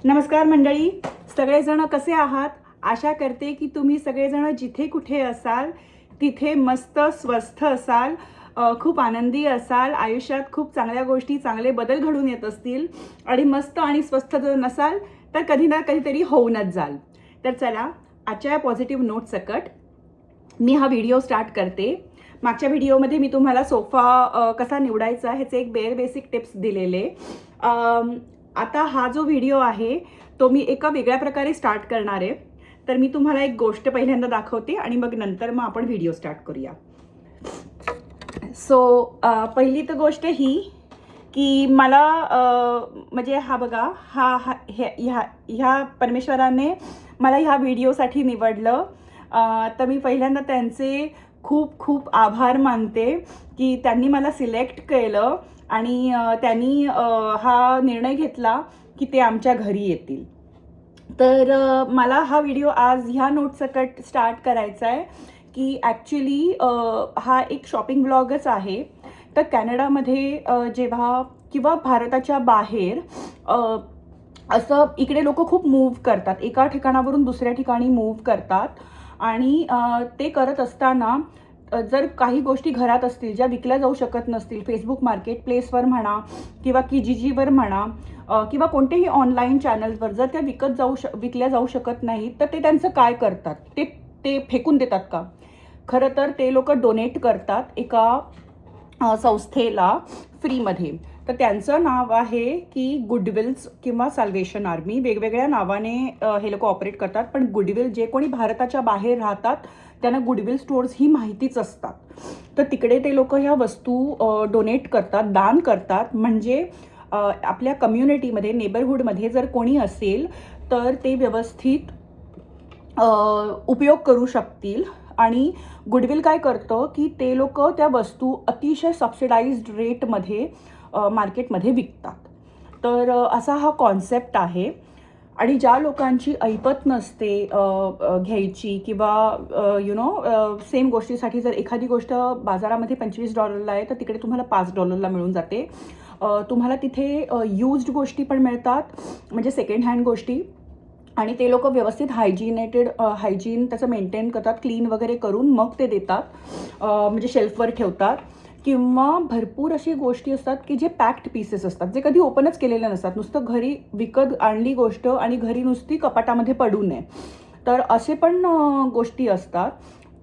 नमस्कार मंडळी, सगळेजण कसे आहात? आशा करते की तुम्ही सगळेजण जिथे कुठे असाल तिथे मस्त स्वस्थ असाल, खूप आनंदी असाल, आयुष्यात खूप चांगल्या गोष्टी, चांगले बदल घडून येत असतील आणि मस्त आणि स्वस्थ जर नसाल तर कधी ना कधीतरी होऊनच जाल. तर चला, आजच्या पॉझिटिव्ह नोट सकट मी हा व्हिडिओ स्टार्ट करते. मागच्या व्हिडिओमध्ये मी तुम्हाला सोफा कसा निवडायचा ह्याचे एक बेसिक टिप्स दिलेले. आता हा जो व्हिडिओ आहे तो मी एका वेगळ्या प्रकारे स्टार्ट करणार आहे. तर मी तुम्हाला एक गोष्ट पहिल्यांदा दाखवते आणि मग नंतर मग आपण व्हिडिओ स्टार्ट करूया. पहिली तर गोष्ट ही की मला म्हणजे हा बघा, ह्या परमेश्वराने मला ह्या व्हिडिओसाठी निवडलं. तर मी पहिल्यांदा त्यांचे खूप खूप आभार मानते की त्यांनी मला सिलेक्ट केलं आणि त्यांनी हा निर्णय घेतला की ते आमच्या घरी येतील. तर मला हा व्हिडिओ आज ह्या नोटसकट स्टार्ट करायचा आहे की ॲक्च्युली हा एक शॉपिंग ब्लॉगच आहे. तर कॅनडामध्ये जेव्हा किंवा भारताच्या बाहेर असं इकडे लोक खूप मूव्ह करतात, एका ठिकाणावरून दुसऱ्या ठिकाणी मूव्ह करतात आणि ते करत असताना जर काही गोष्टी घरात असतील ज्या विकल्या जाऊ शकत नसतील, फेसबुक मार्केट प्लेसवर म्हणा किंवा किजीजीवर म्हणा किंवा कोणतेही ऑनलाईन चॅनल्सवर जर त्या विकल्या जाऊ शकत नाहीत, तर ते त्यांचं काय करतात? ते फेकून देतात का? खरं तर ते लोक डोनेट करतात एका संस्थेला फ्रीमध्ये. तर त्यांचं नाव आहे की गुडविल्स किंवा सॅल्वेशन आर्मी. वेगवेगळ्या नावाने हे लोक ऑपरेट करतात, पण गुडविल, जे कोणी भारताच्या बाहेर राहतात त्यांना गुडविल स्टोअर्स ही माहितीच असतात. तर तिकडे ते लोक ह्या वस्तू डोनेट करतात, दान करतात. म्हणजे आपल्या कम्युनिटीमध्ये, नेबरहूडमध्ये जर कोणी असेल तर ते व्यवस्थित उपयोग करू शकतील. आणि गुडविल काय करतं की ते लोक त्या वस्तू अतिशय सबसिडाइज्ड रेटमध्ये मार्केटमध्ये विकतात. तर असा हा कॉन्सेप्ट आहे. आणि ज्या लोकांची ऐपत नसते घ्यायची किंवा सेम गोष्टीसाठी जर एखादी गोष्ट बाजारामध्ये $25 आहे तर तिकडे तुम्हाला $5 मिळून जाते. तुम्हाला तिथे यूज्ड गोष्टी पण मिळतात, म्हणजे सेकंड हँड गोष्टी. आणि ते लोक व्यवस्थित हायजीन त्याचं मेंटेन करतात, क्लीन वगैरे करून मग ते देतात, म्हणजे शेल्फवर ठेवतात. किंवा भरपूर अशी गोष्टी असतात की जे पॅक्ड पीसेस असतात, जे कधी ओपनच केलेले नसतात, नुसतं घरी विकत आणली गोष्ट आणि घरी नुसती कपाटामध्ये पडू नये, तर असे पण गोष्टी असतात.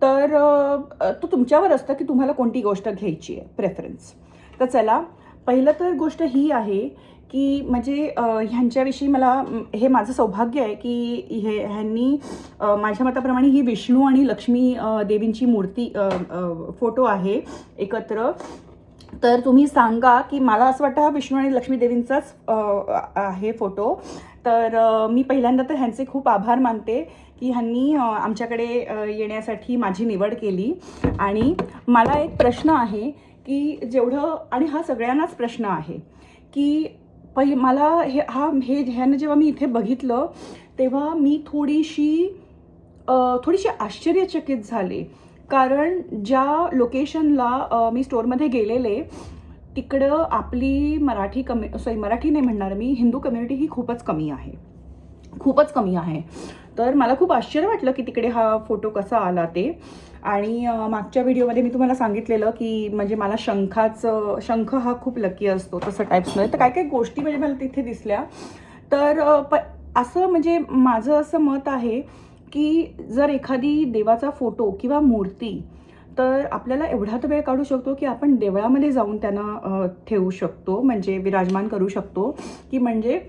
तर तो तुमच्यावर असतं की तुम्हाला कोणती गोष्ट घ्यायची आहे, प्रेफरन्स. तर चला, पहिलं तर गोष्ट ही आहे की म्हणजे ह्यांच्याविषयी मला हे माझं सौभाग्य आहे की ह्यांनी माझ्या मताप्रमाणे ही विष्णू आणि लक्ष्मी देवींची मूर्ती फोटो आहे एकत्र. तर तुम्ही सांगा की मला असं वाटतं हा विष्णू आणि लक्ष्मी देवींचाच आहे फोटो. तर मी पहिल्यांदा तर ह्यांचे खूप आभार मानते की ह्यांनी आमच्याकडे येण्यासाठी माझी निवड केली. आणि मला एक प्रश्न आहे की जेवढं, आणि हा सगळ्यांनाच प्रश्न आहे की मला ह्यानं जेव्हा मी इथे बघितलं तेव्हा मी थोडीशी आश्चर्यचकित झाले. कारण ज्या लोकेशनला मी स्टोअरमध्ये गेलेले तिकडं आपली मराठी नाही म्हणणार मी, हिंदू कम्युनिटी ही खूपच कमी आहे. तर मला खूप आश्चर्य वाटलं की तिकडे हा फोटो कसा आला ते. आणि मागच्या व्हिडिओमध्ये मी तुम्हाला सांगितलेलं की म्हणजे मला शंख हा खूप लकी असतो, तसं टाईप्समध्ये. तर काय काय गोष्टी म्हणजे मला तिथे दिसल्या. तर असं म्हणजे माझं असं मत आहे की जर एखादी देवाचा फोटो किंवा मूर्ती, तर आपल्याला एवढा तर वेळ काढू शकतो की आपण देवळामध्ये जाऊन त्यांना ठेवू शकतो, म्हणजे विराजमान करू शकतो, की म्हणजे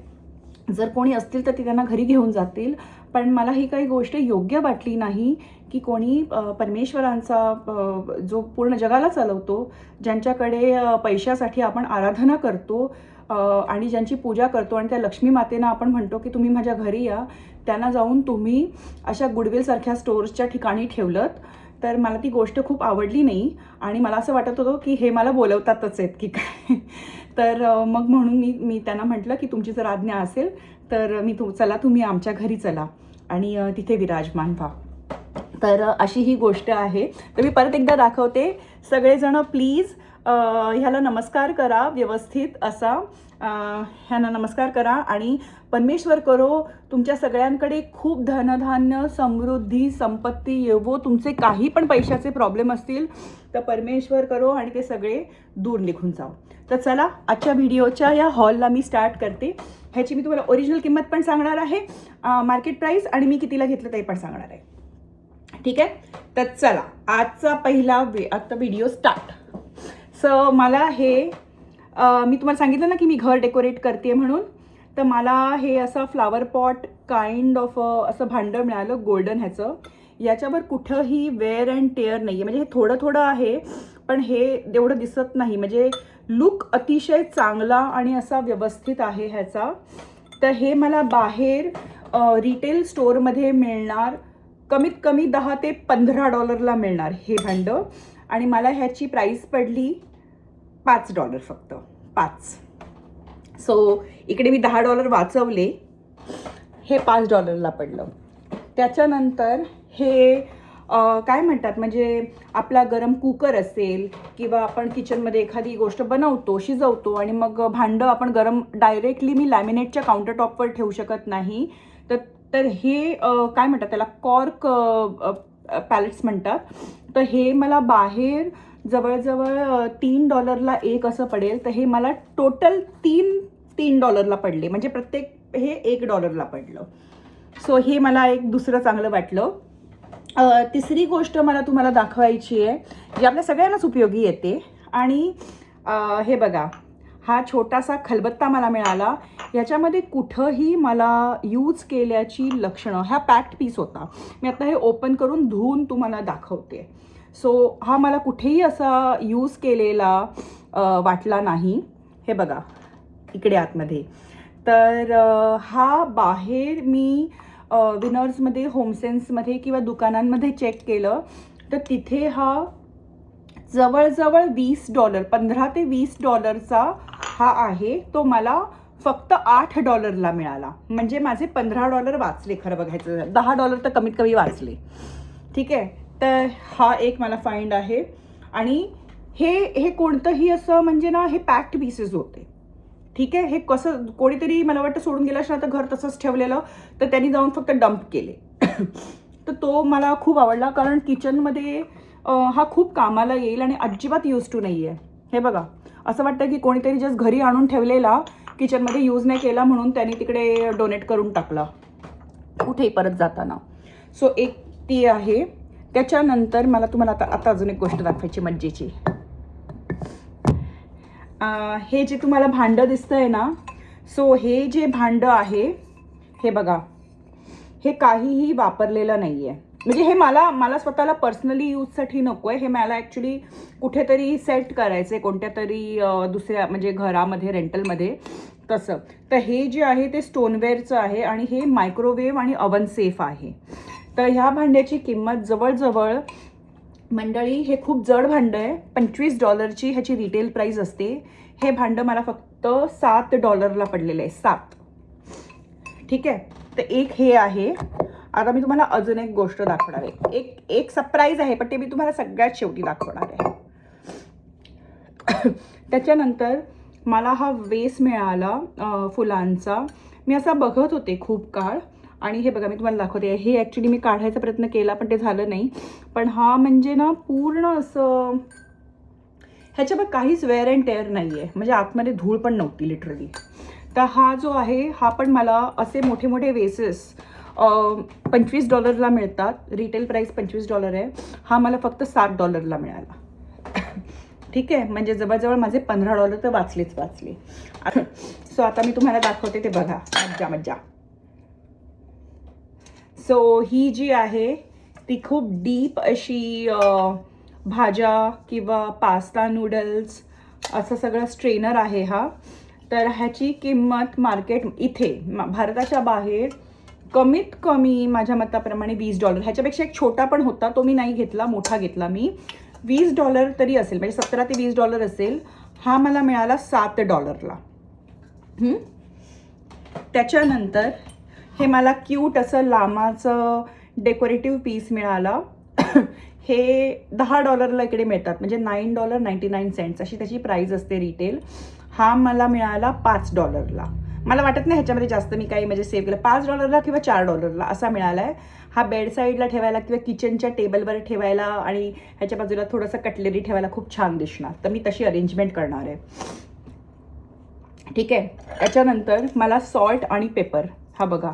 जर कोणी असतील तर ती त्यांना घरी घेऊन जातील. पण मला ही काही गोष्ट योग्य वाटली नाही की कोणी परमेश्वरांचा जो पूर्ण जगाला चालवतो, ज्यांच्याकडे पैशासाठी आपण आराधना करतो आणि ज्यांची पूजा करतो, आणि त्या लक्ष्मी मातेना आपण म्हणतो की तुम्ही माझ्या घरी या, त्यांना जाऊन तुम्ही अशा गुडविलसारख्या स्टोअर्सच्या ठिकाणी ठेवलं. तर मला ती गोष्ट खूप आवडली नाही आणि मला असं वाटत होतं की हे मला बोलवतातच आहेत की काय. तर मग म्हणून मी त्यांना म्हटलं की तुमची जर आज्ञा असेल तर चला तुम्ही आमच्या घरी चला आणि तिथे विराजमान व्हा. तर अशी ही गोष्ट आहे. तर मी परत एकदा दाखवते. सगळेजण प्लीज ह्याला नमस्कार करा व्यवस्थित असा. ह्यांना नमस्कार करा आणि परमेश्वर करो तुमच्या सगळ्यांकडे खूप धनधान्य समृद्धी संपत्ती येवो. तुमचे काही पण पैशाचे प्रॉब्लेम असतील तर परमेश्वर करो आणि ते सगळे दूर निघून जाओ. तर चला आजच्या व्हिडिओच्या या हॉलला मी स्टार्ट करते. ह्याची मी तुम्हाला ओरिजिनल किंमत पण सांगणार आहे, मार्केट प्राईस, आणि मी कितीला घेतलं ते पण सांगणार आहे. ठीक आहे, तर चला आजचा पहिला आता व्हिडिओ स्टार्ट. मला हे मी तुम्हाला सांगितलं ना की मी घर डेकोरेट करते म्हणून, तर मला हे असं फ्लावर पॉट काइंड ऑफ असं भांडं मिळालं गोल्डन ह्याचं. याच्यावर कुठंही वेअर अँड टेअर नाही आहे, म्हणजे हे थोडं थोडं आहे पण हे एवढं दिसत नाही, म्हणजे लुक अतिशय चांगला आणि असा व्यवस्थित आहे ह्याचा. तर हे मला बाहेर रिटेल स्टोअरमध्ये मिळणार कमीत कमी $10 ते $15 मिळणार हे भांडं, आणि मला ह्याची प्राईस पडली $5 फक्त 5. इकडे मी $10 वाचवले, हे $5 पडलं. त्याच्यानंतर हे काय म्हणतात, म्हणजे आपला गरम कुकर असेल किंवा आपण किचनमध्ये एखादी गोष्ट बनवतो शिजवतो आणि मग भांडं आपण गरम डायरेक्टली मी लॅमिनेटच्या काउंटरटॉपवर ठेवू शकत नाही, तर हे काय म्हणतात त्याला कॉर्क पॅलेट्स म्हणतात. तर हे मला बाहेर जवळजवळ $3 एक असं पडेल, तर हे मला टोटल $3 पडले, म्हणजे प्रत्येक हे $1 पडलं. हे मला एक दुसरं चांगलं वाटलं. तिसरी गोष्ट मला तुम्हाला दाखवायची आहे जी आपल्या सगळ्यांनाच उपयोगी येते, आणि हे बघा, हा छोटासा खलबत्ता मला मिळाला. याच्यामध्ये कुठंही मला यूज केल्याची लक्षणं, हा पॅक्ड पीस होता, मी आता हे ओपन करून धुवून तुम्हाला दाखवते. हा मला कुठेही असा यूज केलेला वाटला नाही. हे बघा इकडे आतमध्ये. तर हा बाहेर मी विनर्समध्ये, होमसेन्समध्ये किंवा दुकानांमध्ये चेक केलं तर तिथे हा जवळजवळ $20 $15 ते $20 हा आहे. तो मला फक्त $8 मिळाला, म्हणजे माझे $15 वाचले. खरं बघायचं $10 तर कमीत कमी वाचले. ठीक आहे, तर हा एक मला फाइंड आहे. आणि हे कोणतंही असं म्हणजे ना, हे पॅक्ड पीसेस होते. ठीक आहे, हे कसं कोणीतरी मला वाटतं सोडून गेलं असणार तर घर तसंच ठेवलेलं, तर त्यांनी जाऊन फक्त डंप केले. तर तो मला खूप आवडला, कारण किचनमध्ये हा खूप कामाला येईल आणि अजिबात यूज टू नाही आहे. हे बघा, असं वाटतं की कोणीतरी जस्ट घरी आणून ठेवलेला, किचनमध्ये यूज नाही केला म्हणून त्यांनी तिकडे डोनेट करून टाकला कुठेही परत जाताना. एक ती आहे. त्याच्यानंतर मला तुम्हाला आता अजून एक गोष्ट दाखवायची मज्जेची. हे जे तुम्हाला भांडं दिसतंय ना, हे जे भांडं आहे हे बघा, हे काहीही वापरलेलं नाही आहे, म्हणजे हे मला स्वतःला पर्सनली यूजसाठी नको आहे. हे मला ॲक्च्युली कुठेतरी सेट करायचं आहे, कोणत्या तरी दुसऱ्या म्हणजे घरामध्ये, रेंटलमध्ये तसं. तर हे जे आहे ते स्टोनवेअरचं आहे आणि हे मायक्रोवेव्ह आणि अवन सेफ आहे. तर ह्या भांड्याची किंमत जवळजवळ, मंडळी हे खूप जड भांडं आहे, $25 ह्याची रिटेल प्राईस असते. हे भांडं मला फक्त $7 पडलेलं आहे, 7. ठीक आहे, तर एक हे आहे. आता मी तुम्हाला अजून एक गोष्ट दाखवणार आहे, एक सरप्राईज आहे, पण ते मी तुम्हाला सगळ्यात शेवटी दाखवणार आहे. त्याच्यानंतर मला हा वेस मिळाला फुलांचा. मी असा बघत होते खूप काळ, आणि हे बघा मी तुम्हाला दाखवते. हे ॲक्च्युली मी काढायचा प्रयत्न केला पण ते झालं नाही. पण हा म्हणजे ना पूर्ण असं, ह्याच्यावर काहीच वेअर अँड टेअर नाही आहे, म्हणजे आतमध्ये धूळ पण नव्हती लिटरली. तर हा जो आहे हा पण मला असे मोठे मोठे वेसेस $25 मिळतात. रिटेल प्राईस $25 आहे. हा मला फक्त $7 मिळाला. ठीक आहे, म्हणजे जवळजवळ माझे $15 तर वाचले. आता मी तुम्हाला दाखवते, ते बघा, मज्जा मज्जा. ही जी आहे ती खूप डीप अशी भाज्या किंवा पास्ता नूडल्स असं सगळं स्ट्रेनर आहे हा. तर ह्याची किंमत मार्केट इथे भारताच्या बाहेर कमीत कमी माझ्या मताप्रमाणे $20. ह्याच्यापेक्षा एक छोटा पण होता, तो मी नाही घेतला, मोठा घेतला मी. $20 तरी असेल, म्हणजे $17 ते $20 असेल. हा मला मिळाला $7. त्याच्यानंतर हे मला क्यूट असं लामाचं डेकोरेटिव्ह पीस मिळाला. हे $10 इकडे मिळतात, म्हणजे $9.99 अशी त्याची प्राईस असते रिटेल. हा मला मिळाला $5. मला वाटत नाही ह्याच्यामध्ये जास्त मी काही म्हणजे सेव्ह केलं. $5 किंवा $4 असा मिळाला आहे. हा बेड साईडला ठेवायला किंवा किचनच्या टेबलवर ठेवायला आणि ह्याच्या बाजूला थोडंसं कटलरी ठेवायला खूप छान दिसणार. तर मी तशी अरेंजमेंट करणार आहे. ठीक आहे. त्याच्यानंतर मला सॉल्ट आणि पेपर, हा बघा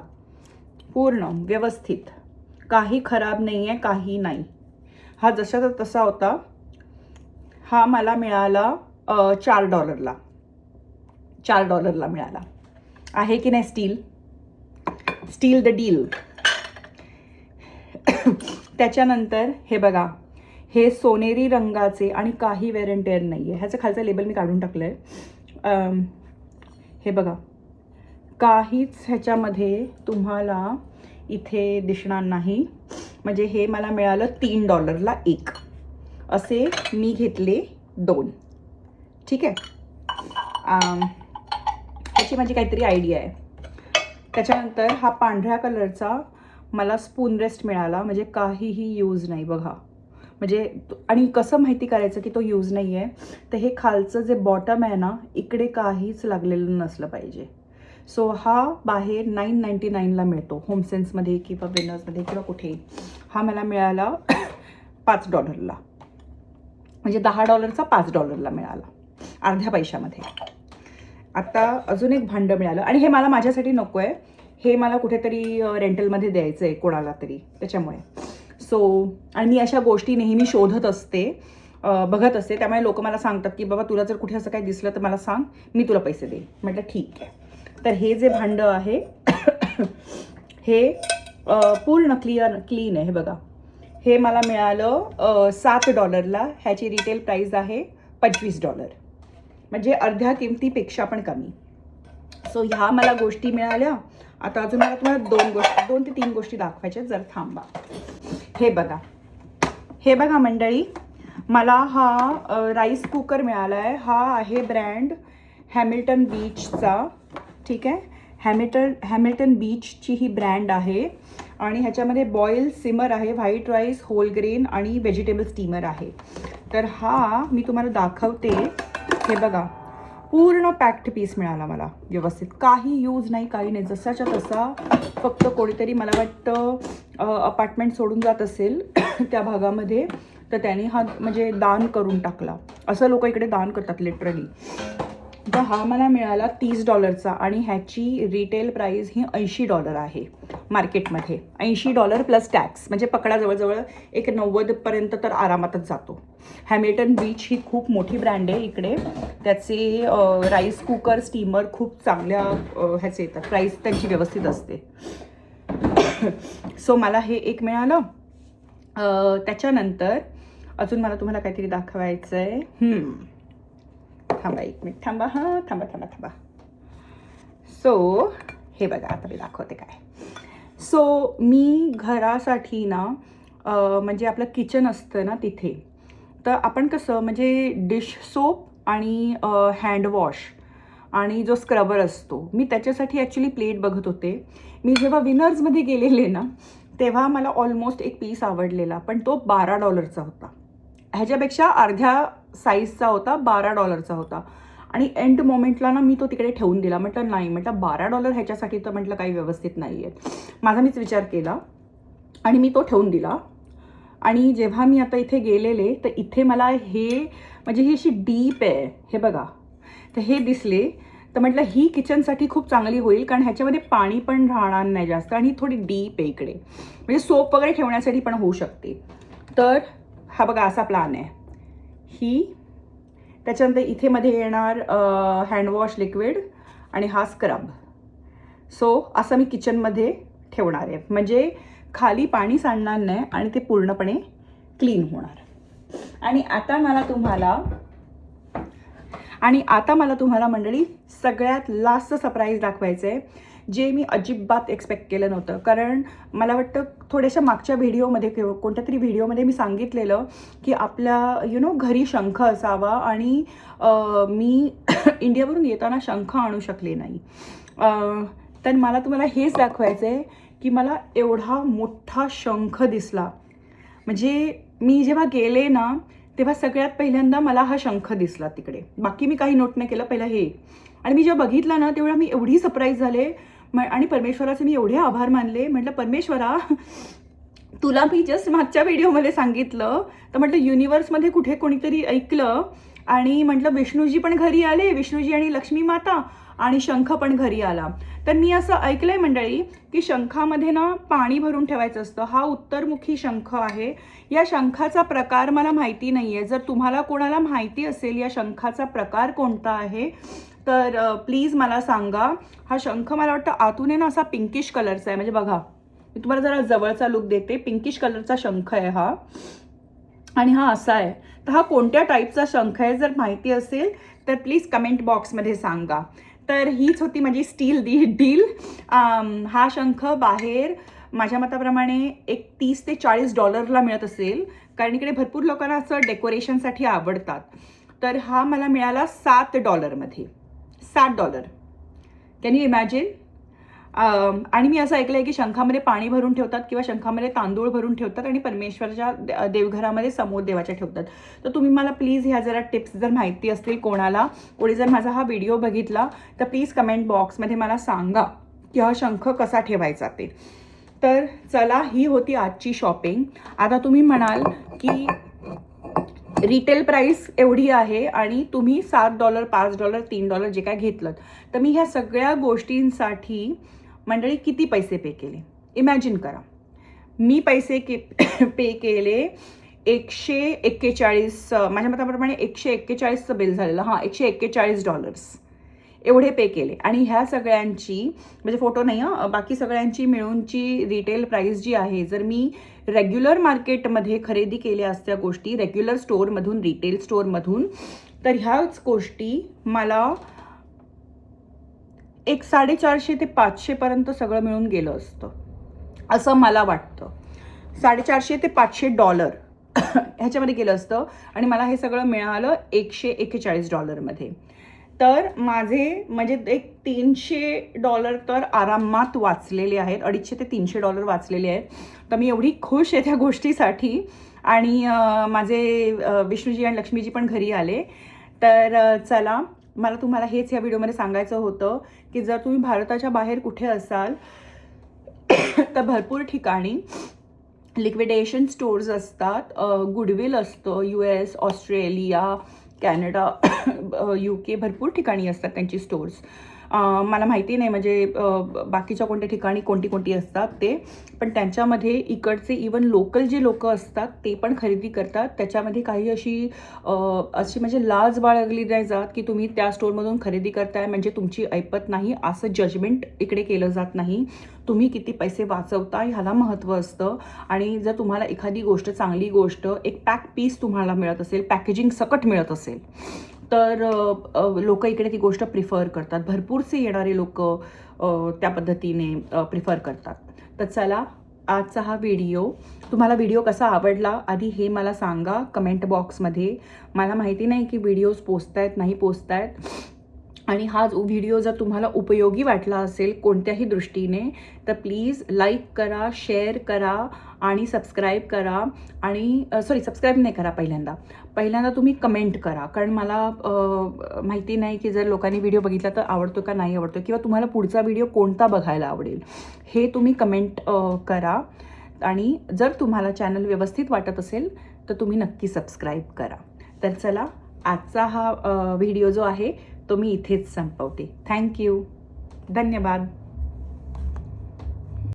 पूर्ण व्यवस्थित, काही खराब नाही आहे, काही नाही. हा जशाचा तसा होता. हा मला मिळाला $4. $4 मिळाला. आहे की नाही स्टील द डील. त्याच्यानंतर हे बघा, हे सोनेरी रंगाचे आणि काही वेअर अँड टेअर नाही आहे. ह्याचं खालचं लेबल मी काढून टाकलं आहे. हे बघा, काहीच ह्याच्यामध्ये तुम्हाला इथे दिसणार नाही. म्हणजे हे मला मिळालं $3 एक. असे मी घेतले 2. ठीक आहे. ह्याची माझी काहीतरी आयडिया आहे. त्याच्यानंतर हा पांढऱ्या कलरचा मला स्पून रेस्ट मिळाला. म्हणजे काहीही यूज नाही बघा. म्हणजे आणि कसं माहिती करायचं की तो यूज नाही आहे, तर हे खालचं जे बॉटम आहे ना, इकडे काहीच लागलेलं नसलं पाहिजे. सो हा बाहेर $9.99ला मिळतो, होमसेन्समध्ये किंवा विनर्समध्ये किंवा कुठेही. हा मला मिळाला $5. म्हणजे $10चा $5 मिळाला, अर्ध्या पैशामध्ये. आता अजून एक भांडं मिळालं आणि हे मला माझ्यासाठी नको आहे. हे मला कुठेतरी रेंटलमध्ये द्यायचं आहे कोणाला तरी, त्याच्यामुळे. सो आणि मी अशा गोष्टी नेहमी शोधत असते, बघत असते. त्यामुळे लोक मला सांगतात की बाबा तुला जर कुठे असं काही दिसलं तर मला सांग, मी तुला पैसे देईन. म्हटलं ठीक आहे. तर हे जे भांडं आहे हे पूर्ण क्लीन आहे. हे बघा, हे मला मिळालं $7ला. ह्याची रिटेल प्राईस आहे $25. म्हणजे अर्ध्या किमतीपेक्षा पण कमी. सो ह्या मला गोष्टी मिळाल्या. आता अजून मला तुम्हाला 2 ते 3 गोष्टी दाखवायच्या. जर थांबा. हे बघा मंडळी, मला हा राईस कुकर मिळाला आहे. हा आहे ब्रँड हॅमिल्टन बीचचा. ठीक आहे. हॅमिल्टन बीचची ही ब्रँड आहे. आणि ह्याच्यामध्ये बॉईल सिमर आहे, व्हाईट राईस, होल ग्रेन आणि व्हेजिटेबल स्टीमर आहे. तर हा मी तुम्हाला दाखवते. हे बघा, पूर्ण पॅक्ड पीस मिळाला मला व्यवस्थित. काही यूज नाही, काही नाही, जसाच्या तसा. फक्त कोणीतरी मला वाटतं अपार्टमेंट सोडून जात असेल त्या भागामध्ये, तर त्यांनी हा म्हणजे दान करून टाकला. असं लोक इकडे दान करतात लिटरली. तर हा मला मिळाला $30चा आणि ह्याची रिटेल प्राईस ही $80 आहे मार्केटमध्ये. $80 प्लस टॅक्स, म्हणजे पकडा जवळजवळ एक 90पर्यंत तर आरामातच जातो. हॅमिल्टन बीच ही खूप मोठी ब्रँड आहे इकडे. त्याचे राईस कुकर, स्टीमर खूप चांगल्या ह्याचे येतात. प्राईस त्यांची व्यवस्थित असते. सो मला हे एक मिळालं. त्याच्यानंतर अजून मला तुम्हाला काहीतरी दाखवायचं आहे. थांबा 1 मिनिट, थांबा. सो हे बघा, आता मी दाखवते काय. सो मी घरासाठी ना म्हणजे आपलं किचन असतं ना तिथे, तर आपण कसं म्हणजे डिश सोप आणि हँडवॉश आणि जो स्क्रबर असतो, मी त्याच्यासाठी ॲक्च्युली प्लेट बघत होते. मी जेव्हा विनर्समध्ये गेलेले ना, तेव्हा मला ऑलमोस्ट एक पीस आवडलेला, पण तो $12चा होता. ह्याच्यापेक्षा अर्ध्या साईजचा होता, $12चा होता. आणि एंड मोमेंटला ना मी तो तिकडे ठेवून दिला. म्हटलं नाही, म्हटलं $12 ह्याच्यासाठी तर म्हटलं काही व्यवस्थित नाही आहे. माझा मीच विचार केला आणि मी तो ठेवून दिला. आणि जेव्हा मी आता इथे गेलेले, तर इथे मला हे म्हणजे ही अशी डीप आहे, हे बघा, तर हे दिसले. तर म्हटलं ही किचनसाठी खूप चांगली होईल, कारण ह्याच्यामध्ये पाणी पण राहणार नाही जास्त आणि थोडी डीप आहे इकडे, म्हणजे सोप वगैरे ठेवण्यासाठी पण होऊ शकते. तर हा बघा असा प्लॅन आहे ही. त्याच्यानंतर इथे मध्ये येणार हँडवॉश लिक्विड आणि हा स्क्रब. सो असं मी किचनमध्ये ठेवणार आहे, म्हणजे खाली पाणी सांडणार नाही आणि ते पूर्णपणे क्लीन होणार. आणि आता मला तुम्हाला मंडळी सगळ्यात लास्ट सरप्राईज दाखवायचं आहे, जे मी अजिबात एक्सपेक्ट केलं नव्हतं. कारण मला वाटतं थोड्याशा मागच्या व्हिडिओमध्ये किंवा कोणत्या तरी व्हिडिओमध्ये मी सांगितलेलं की आपल्या घरी शंख असावा, आणि मी इंडियावरून येताना शंख आणू शकले नाही. तर मला तुम्हाला हेच दाखवायचं आहे की मला एवढा मोठा शंख दिसला. म्हणजे मी जेव्हा गेले ना, तेव्हा सगळ्यात पहिल्यांदा मला हा शंख दिसला तिकडे. बाकी मी काही नोट नाही केलं, पहिलं हे. आणि मी जेव्हा बघितलं ना तेव्हा मी एवढी सरप्राईज झाले आणि परमेश्वराचे मी एवढे आभार मानले. म्हटलं परमेश्वरा, तुला मी जस्ट मागच्या व्हिडिओमध्ये सांगितलं, तर म्हटलं युनिवर्समध्ये कुठे कोणीतरी ऐकलं आणि म्हटलं विष्णूजी पण घरी आले, विष्णूजी आणि लक्ष्मी माता, आणि शंख पण घरी आला. तर मी असं ऐकलंय मंडळी की शंखामध्ये ना पाणी भरून ठेवायचं असतं. हा उत्तरमुखी शंख आहे. या शंखाचा प्रकार मला माहिती नाही आहे. जर तुम्हाला कोणाला माहिती असेल या शंखाचा प्रकार कोणता आहे तर प्लीज मला सांगा. हा शंख मला वाटतं आतून आहे ना असा पिंकिश कलरचा आहे. म्हणजे बघा, मी तुम्हाला जरा जवळचा लुक देते. पिंकिश कलरचा शंख आहे हा, आणि हा असा आहे. तर हा कोणत्या टाईपचा शंख आहे जर माहिती असेल तर प्लीज कमेंट बॉक्समध्ये सांगा. तर हीच होती माझी डील. हा शंख बाहेर माझ्या मताप्रमाणे एक $30 ते $40 मिळत असेल, कारण इकडे भरपूर लोकांना असं डेकोरेशनसाठी आवडतात. तर हा मला मिळाला $7 $7. Can you imagine? आणि मी असं ऐकलं आहे की शंखामध्ये पाणी भरून ठेवतात किंवा शंखामध्ये तांदूळ भरून ठेवतात आणि परमेश्वरच्या देवघरामध्ये समोर देवाच्या ठेवतात. तर तुम्ही मला प्लीज ह्या जरा टिप्स जर माहिती असतील कोणाला, कोणी जर माझा हा व्हिडिओ बघितला तर प्लीज कमेंट बॉक्समध्ये मला सांगा की हा शंख कसा ठेवायचा ते. तर चला, ही होती आजची शॉपिंग. आता तुम्ही म्हणाल की रिटेल प्राईस एवढी आहे आणि तुम्ही $7 $5 $3 जे काय घेतलं, तर मी ह्या सगळ्या गोष्टींसाठी मंडळी किती पैसे पे केले इमॅजिन करा. मी पैसे पे केले 141, माझ्या मताप्रमाणे 141चं बिल झालेलं. हां, $141 एवढे पे केले. आणि ह्या सगळ्यांची म्हणजे फोटो नाही हां, बाकी सगळ्यांची मिळूनची रिटेल प्राईस जी आहे, जर मी रेग्युलर मार्केटमध्ये खरेदी केल्या असत्या गोष्टी, रेग्युलर स्टोअरमधून, रिटेल स्टोअरमधून, तर ह्याच गोष्टी मला एक $450 ते $500 पर्यंत सगळं मिळून गेलं असतं असं मला वाटतं. $450 ते $500 ह्याच्यामध्ये गेलं असतं आणि मला हे सगळं मिळालं $141 तर माझे म्हणजे एक $300 तर आरामात वाचलेले आहेत. $250 ते $300 वाचलेले आहेत. तर मी एवढी खुश आहे त्या गोष्टीसाठी. आणि माझे विष्णूजी आणि लक्ष्मीजी पण घरी आले. तर चला, मला तुम्हाला हेच या व्हिडिओमध्ये सांगायचं होतं की जर तुम्ही भारताच्या बाहेर कुठे असाल तर भरपूर ठिकाणी लिक्विडेशन स्टोर्स असतात. गुडविल असतं, US, ऑस्ट्रेलिया, कॅनडा, UK, भरपूर ठिकाणी असतात त्यांची स्टोर्स. मला माहिती नाही म्हणजे बाकीच्या कोणत्या ठिकाणी कोणती असतात ते, पण त्यांच्यामध्ये इकडचे इवन लोकल जे लोक असतात ते पण खरेदी करतात. त्याच्यामध्ये काही अशी म्हणजे लाज बाळगली नाही जात की तुम्ही त्या स्टोअरमधून खरेदी करताय म्हणजे तुमची ऐपत नाही, असं जजमेंट इकडे केलं जात नाही. तुम्ही किती पैसे वाचवता ह्याला महत्त्व असतं. आणि जर तुम्हाला एखादी गोष्ट, चांगली गोष्ट, एक पॅक पीस तुम्हाला मिळत असेल, पॅकेजिंग सकट मिळत असेल, तर लोक इकडे ती गोष्ट प्रिफर करतात. भरपूरसे येणारे लोक त्या पद्धतीने प्रिफर करतात. तर चला, आजचा हा व्हिडिओ, तुम्हाला व्हिडिओ कसा आवडला आधी हे मला सांगा कमेंट बॉक्समध्ये. मला माहिती नाही की व्हिडिओज पोचतायत नाही पोचतायत, आणि हा व्हिडिओ जर तुम्हाला उपयोगी वाटला असेल कोणत्याही दृष्टीने तर प्लीज लाईक करा, शेअर करा आणि सबस्क्राईब करा. आणि सबस्क्राईब नाही करा, पहिल्यांदा तुम्ही कमेंट करा, कारण मला माहिती नाही की जर लोकांनी व्हिडिओ बघितला तर आवडतो का नाही आवडतो, किंवा तुम्हाला पुढचा व्हिडिओ कोणता बघायला आवडेल हे तुम्ही कमेंट करा. आणि जर तुम्हाला चॅनल व्यवस्थित वाटत असेल तर तुम्ही नक्की सबस्क्राईब करा. तर चला, आजचा हा व्हिडिओ जो आहे तो मी इथेच संपवते. थँक्यू, धन्यवाद.